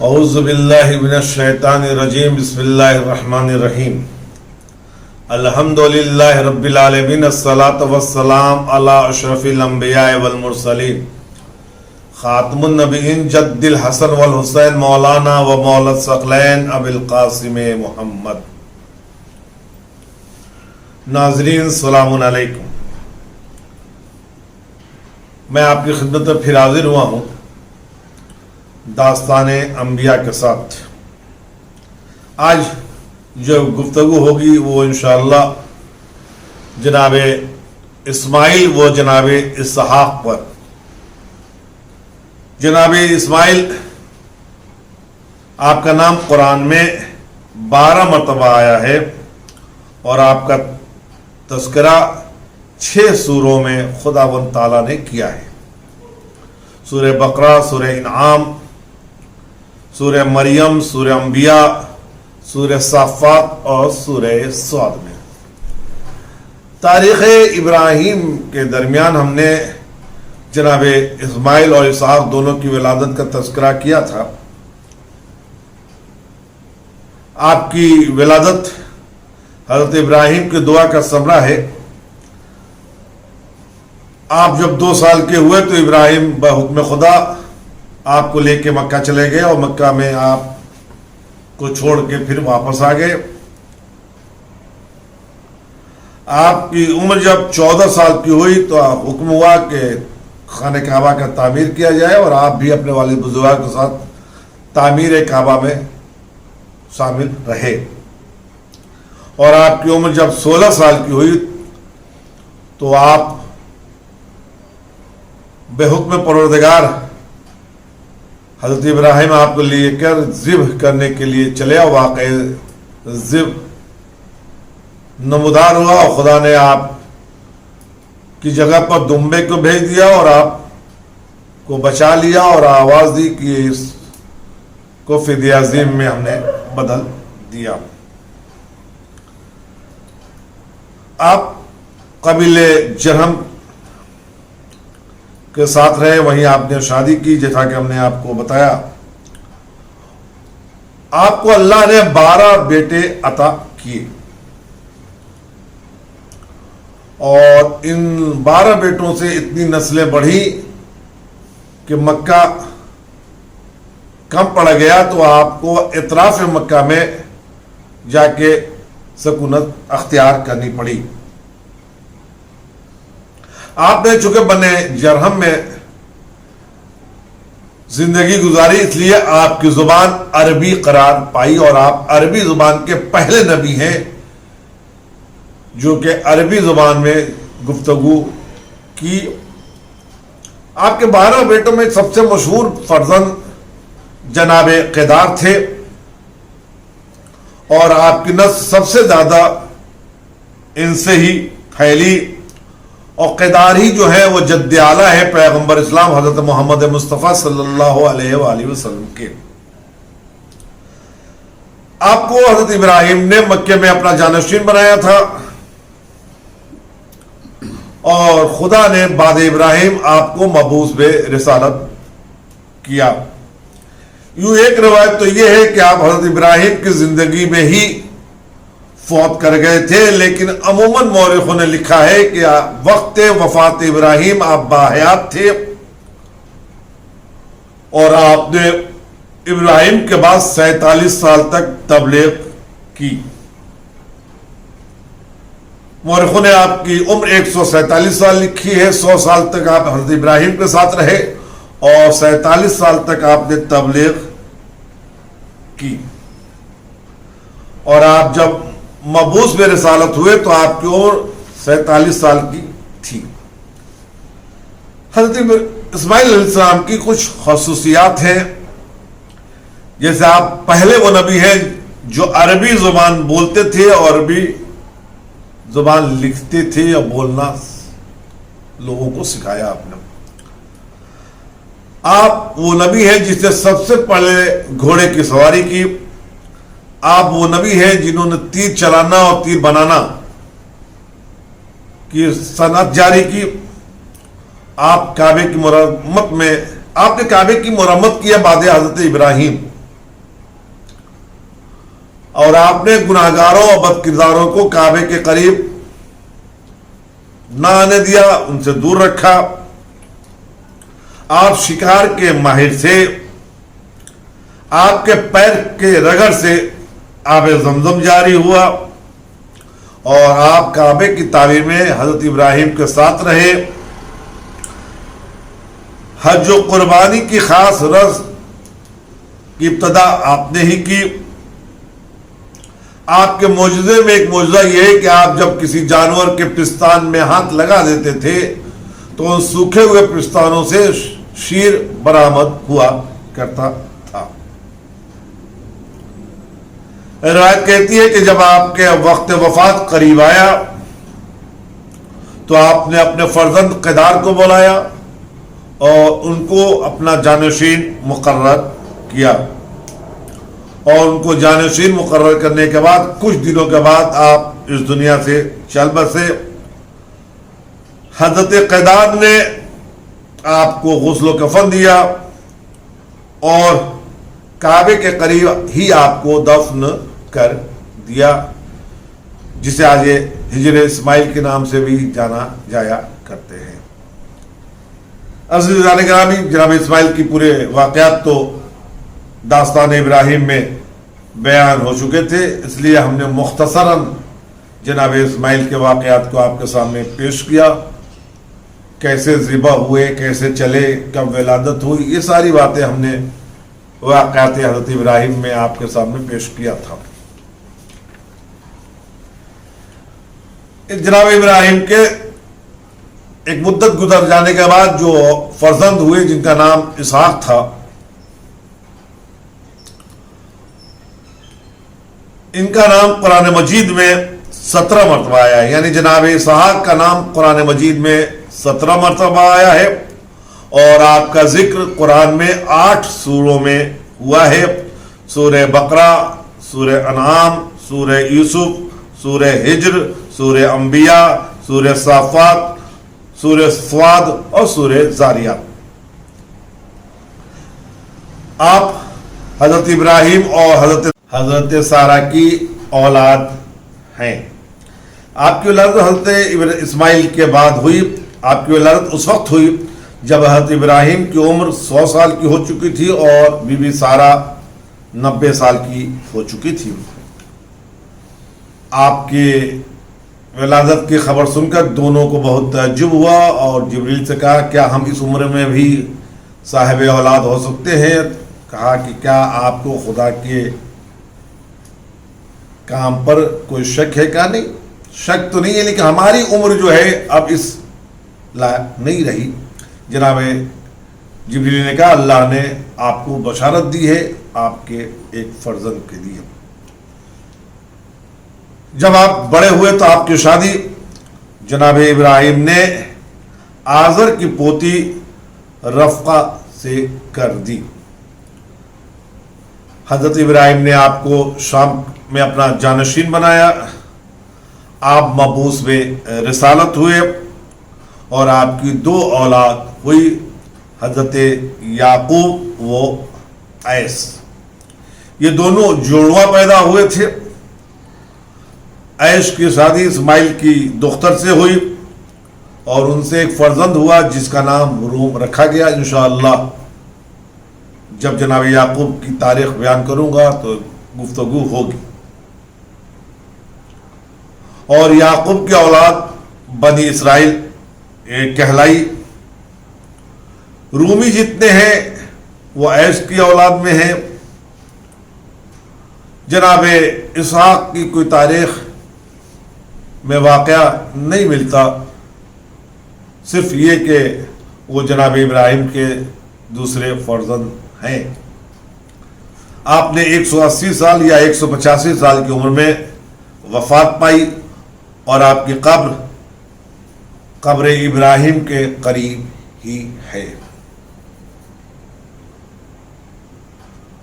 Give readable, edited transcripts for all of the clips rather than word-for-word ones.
اعوذ باللہ من الشیطان الرجیم بسم اللہ الرحمن الرحیم الحمدللہ رب العالمین الصلاۃ والسلام علی اشرف الانبیاء والمرسلین خاتم النبیین جد الحسن والحسین مولانا و مولا الثقلین ابی القاسم محمد۔ ناظرین السلام علیکم، میں آپ کی خدمت میں پھر حاضر ہوا ہوں داستان انبیاء کے ساتھ۔ آج جو گفتگو ہوگی وہ انشاءاللہ جناب اسماعیل و جناب اسحاق پر۔ جناب اسماعیل، آپ کا نام قرآن میں 12 مرتبہ آیا ہے اور آپ کا تذکرہ 6 سوروں میں خداوند تعالیٰ نے کیا ہے۔ سورہ بقرہ، سورہ انعام، سورہ مریم، سورہ انبیاء، سورہ صافات اور سورہ صاد میں۔ تاریخ ابراہیم کے درمیان ہم نے جناب اسماعیل اور اسحاق دونوں کی ولادت کا تذکرہ کیا تھا۔ آپ کی ولادت حضرت ابراہیم کی دعا کا ثمرہ ہے۔ آپ جب 2 سال کے ہوئے تو ابراہیم بحکم خدا آپ کو لے کے مکہ چلے گئے اور مکہ میں آپ کو چھوڑ کے پھر واپس آ گئے۔ آپ کی عمر جب 14 سال کی ہوئی تو حکم ہوا کہ خانہ کعبہ کا تعمیر کیا جائے اور آپ بھی اپنے والد بزرگ کے ساتھ تعمیر کعبہ میں شامل رہے۔ اور آپ کی عمر جب 16 سال کی ہوئی تو آپ بے حکم پروردگار حضرت ابراہیم آپ کو لے کر ذبح کرنے کے لیے چلے اور واقع ذبح نمودار ہوا اور خدا نے آپ کی جگہ پر دمبے کو بھیج دیا اور آپ کو بچا لیا اور آواز دی کہ اس کو فدیہ عظیم میں ہم نے بدل دیا۔ آپ قبیلے جرہم کے ساتھ رہے، وہیں آپ نے شادی کی جیسا کہ ہم نے آپ کو بتایا۔ آپ کو اللہ نے 12 بیٹے عطا کیے اور ان 12 بیٹوں سے اتنی نسلیں بڑھی کہ مکہ کم پڑ گیا تو آپ کو اطراف مکہ میں جا کے سکونت اختیار کرنی پڑی۔ آپ نے چونکہ بنے جرہم میں زندگی گزاری، اس لیے آپ کی زبان عربی قرار پائی اور آپ عربی زبان کے پہلے نبی ہیں جو کہ عربی زبان میں گفتگو کی۔ آپ کے 12 بیٹوں میں سب سے مشہور فرزند جناب قیدار تھے اور آپ کی نسل سب سے زیادہ ان سے ہی پھیلی اور قیدار ہی جو ہے وہ جد اعلیٰ ہے پیغمبر اسلام حضرت محمد مصطفیٰ صلی اللہ علیہ وآلہ وسلم کے۔ آپ کو حضرت ابراہیم نے مکے میں اپنا جانشین بنایا تھا اور خدا نے بعد ابراہیم آپ کو مبعوث بے رسالت کیا۔ یوں ایک روایت تو یہ ہے کہ آپ حضرت ابراہیم کی زندگی میں ہی فوت کر گئے تھے، لیکن عموماً مورخوں نے لکھا ہے کہ وقت وفات ابراہیم آپ باحیات تھے اور آپ نے ابراہیم کے بعد 47 سال تک تبلیغ کی۔ مورخوں نے آپ کی عمر 147 سال لکھی ہے۔ 100 سال تک آپ حضرت ابراہیم کے ساتھ رہے اور 47 سال تک آپ نے تبلیغ کی، اور آپ جب مبعوث بے رسالت ہوئے تو آپ کی عمر 47 سال کی تھی۔ حضرت اسماعیل علیہ السلام کی کچھ خصوصیات ہیں، جیسے آپ پہلے وہ نبی ہیں جو عربی زبان بولتے تھے اور عربی زبان لکھتے تھے اور بولنا لوگوں کو سکھایا آپ نے۔ آپ وہ نبی ہیں جس نے سب سے پہلے گھوڑے کی سواری کی۔ آپ وہ نبی ہیں جنہوں نے تیر چلانا اور تیر بنانا کی صنعت جاری کی۔ آپ کعبے کی مرمت میں آپ نے کعبے کی مرمت کی ہے بعد حضرت ابراہیم، اور آپ نے گناہگاروں اور بد کرداروں کو کعبے کے قریب نہ آنے دیا، ان سے دور رکھا۔ آپ شکار کے ماہر سے، آپ کے پیر کے رگڑ سے آب زمزم جاری ہوا، اور آپ کعبے کی تعمیر میں حضرت ابراہیم کے ساتھ رہے۔ حج و قربانی کی خاص رسم کی ابتدا آپ نے ہی کی۔ آپ کے معجزے میں ایک معجزہ یہ ہے کہ آپ جب کسی جانور کے پستان میں ہاتھ لگا دیتے تھے تو ان سوکھے ہوئے پستانوں سے شیر برآمد ہوا کرتا تھا۔ روایت کہتی ہے کہ جب آپ کے وقت وفات قریب آیا تو آپ نے اپنے فرزند قیدار کو بلایا اور ان کو اپنا جانشین مقرر کیا، اور ان کو جانشین مقرر کرنے کے بعد کچھ دنوں کے بعد آپ اس دنیا سے چل بسے۔ حضرت قیدار نے آپ کو غسل و کفن دیا اور کعبے کے قریب ہی آپ کو دفن کر دیا، جسے آج ہجر اسماعیل کے نام سے بھی جانا جایا کرتے ہیں۔ عزیزان گرامی، جناب اسماعیل کی پورے واقعات تو داستان ابراہیم میں بیان ہو چکے تھے، اس لیے ہم نے مختصراً جناب اسماعیل کے واقعات کو آپ کے سامنے پیش کیا۔ کیسے ذبح ہوئے، کیسے چلے، کب ولادت ہوئی، یہ ساری باتیں ہم نے واقعات حضرت ابراہیم میں آپ کے سامنے پیش کیا تھا۔ جناب ابراہیم کے ایک مدت گزر جانے کے بعد جو فرزند ہوئے جن کا نام اسحاق تھا، ان کا نام قرآن مجید میں 17 مرتبہ آیا ہے، یعنی جناب اسحاق کا نام قرآن مجید میں 17 مرتبہ آیا ہے، اور آپ کا ذکر قرآن میں 8 سوروں میں ہوا ہے۔ سورہ بقرہ، سورہ انعام، سورہ یوسف، سورہ ہجر، سورہ انبیاء، سورہ صافات، سورہ صاد اور سورہ زاریات۔ آپ حضرت ابراہیم اور حضرت سارہ کی اولاد ہیں۔ آپ کی ولادت حضرت اسماعیل کے بعد ہوئی۔ آپ کی ولادت اس وقت ہوئی جب حضرت ابراہیم کی عمر 100 سال کی ہو چکی تھی اور بی بی سارہ 90 سال کی ہو چکی تھی۔ آپ کی ولادت کی خبر سن کر دونوں کو بہت تعجب ہوا، اور جبریل سے کہا کیا ہم اس عمر میں بھی صاحب اولاد ہو سکتے ہیں؟ کہا کہ کیا آپ کو خدا کے کام پر کوئی شک ہے؟ کیا نہیں، شک تو نہیں ہے، لیکن ہماری عمر جو ہے اب اس لائق نہیں رہی۔ جناب جبریل نے کہا اللہ نے آپ کو بشارت دی ہے آپ کے ایک فرزند کے لیے۔ جب آپ بڑے ہوئے تو آپ کی شادی جناب ابراہیم نے آزر کی پوتی رفقہ سے کر دی۔ حضرت ابراہیم نے آپ کو شام میں اپنا جانشین بنایا۔ آپ مبعوث میں رسالت ہوئے اور آپ کی 2 اولاد ہوئی، حضرت یعقوب و عیس۔ یہ دونوں جوڑواں پیدا ہوئے تھے۔ عیش کی شادی اسماعیل کی دختر سے ہوئی اور ان سے ایک فرزند ہوا جس کا نام روم رکھا گیا۔ انشاءاللہ جب جناب یعقوب کی تاریخ بیان کروں گا تو گفتگو ہوگی۔ اور یعقوب کی اولاد بنی اسرائیل کہلائی۔ رومی جتنے ہیں وہ عیش کی اولاد میں ہیں۔ جناب اسحاق کی کوئی تاریخ میں واقعہ نہیں ملتا، صرف یہ کہ وہ جناب ابراہیم کے دوسرے فرزند ہیں۔ آپ نے 180 سال یا 185 سال کی عمر میں وفات پائی، اور آپ کی قبر ابراہیم کے قریب ہی ہے۔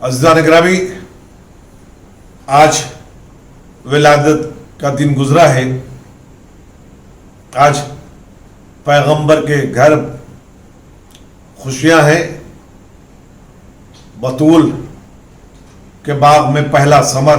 عزیزان گرامی، آج ولادت کا دن گزرا ہے۔ آج پیغمبر کے گھر خوشیاں ہیں۔ بطول کے باغ میں پہلا ثمر